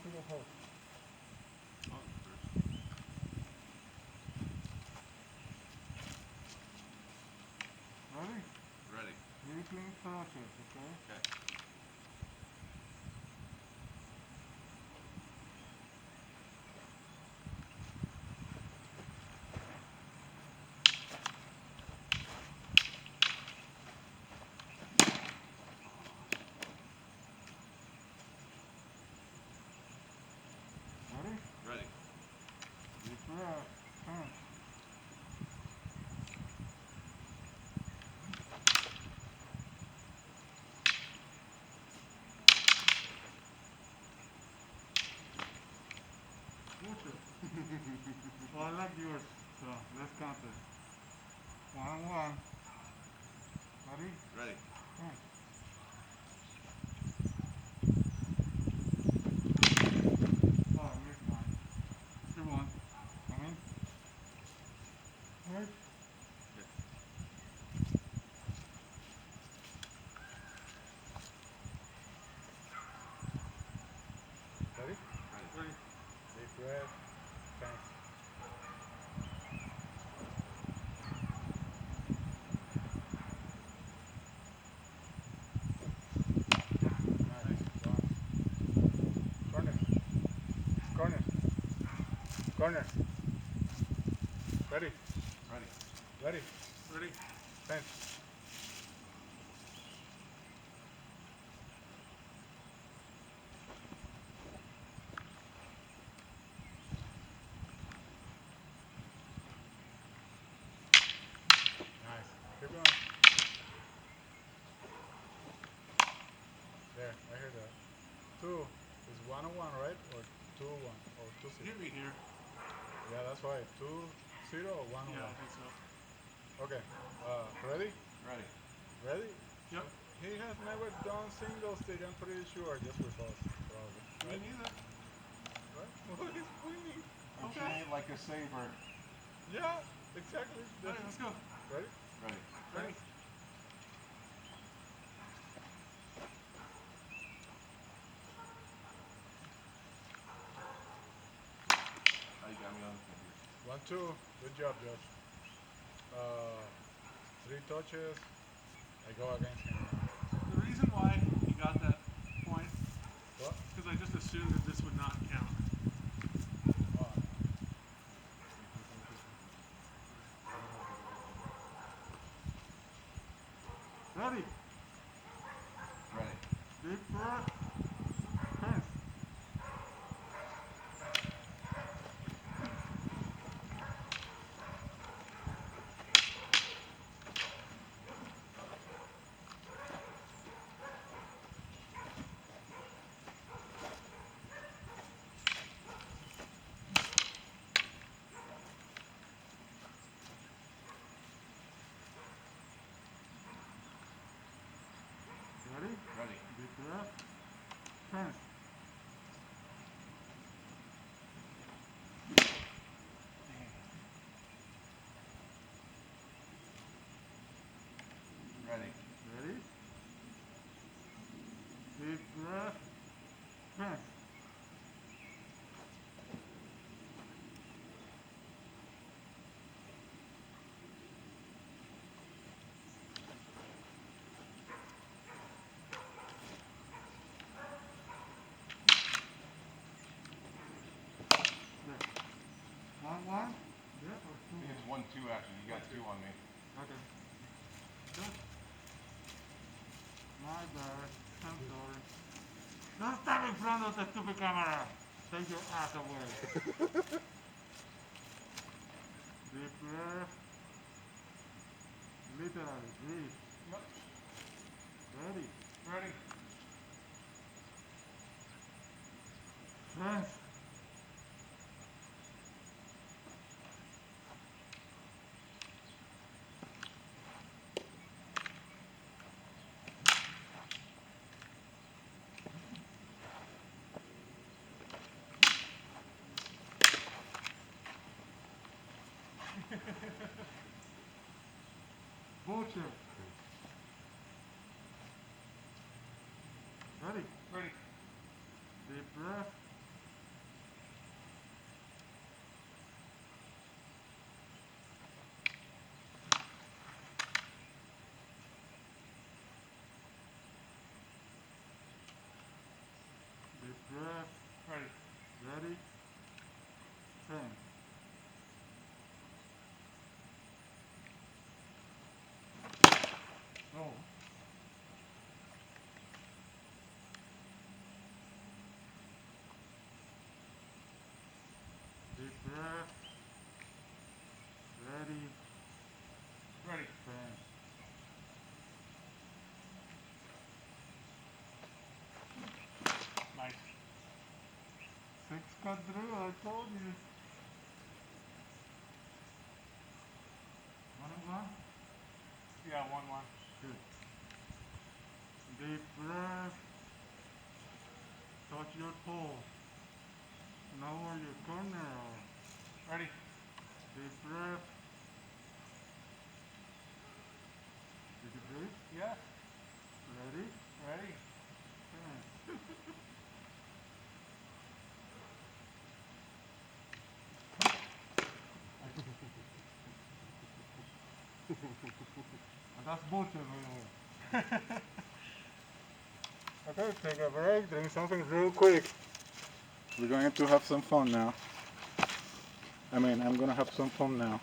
to the hole. Oh, first. Ready? Ready. Using process, okay? Okay. Ready? Ready. Deep breath. Turn. Push it. Oh, I like yours. So let's count it. 1 1. Ready? Ready. Turn. Oh, I missed one. 2 1. Come in. Right? Okay. Ready? Ready. Ready. Deep breath. Turn. Nice. One. Corner. Corner. Corner. Ready? Ready. Ready? Ready. Turn. Nice. Keep going. There, I heard that. 2 is 1 on 1, right? Or 2 1 or 2 0. Hit me here. Yeah, that's right. 2 0 or 1 on 1. Yeah, I think so. Okay. Ready? Ready. Ready? Yep. He has never done single stick, I'm pretty sure, just with us, probably. Me Right? neither. Right? Well, he's winning. And she ain't like a saver. Yeah, exactly. Alright, let's go. Ready? Ready. Ready? Oh, you got me on the finger. 1 2. Good job, Josh. 3 touches. I go against him now. The reason why he got that point What? is because I just assumed that this would not count. Oh, no. Ready? Ready. Deep breath. Turn. Ready? Ready. Deep breath. Turn. Ready. Ready? Deep breath. Turn. There. 1 1? Yeah, or 2 I think 1? it's 1-2 actually. You got 2 on me. Okay. Good. My bad. I'm sorry. Don't stand in front of the stupid camera. Take your ass away. Deep breath. Literally, breathe. Yep. Ready. Ready. Turn. Bullshit. Ready. Ready. Deep breath. Ready. Nice. 6 cut through, I told you. 1-1? Yeah, 1-1. Good. Deep breath. Touch your toe. Know where your corner are. Ready. Deep breath. Did you breathe? Yeah. Ready? Ready. That's bullshit right here. Okay, take a break, drink something real quick. We're going to have some fun now. I'm gonna have some fun now.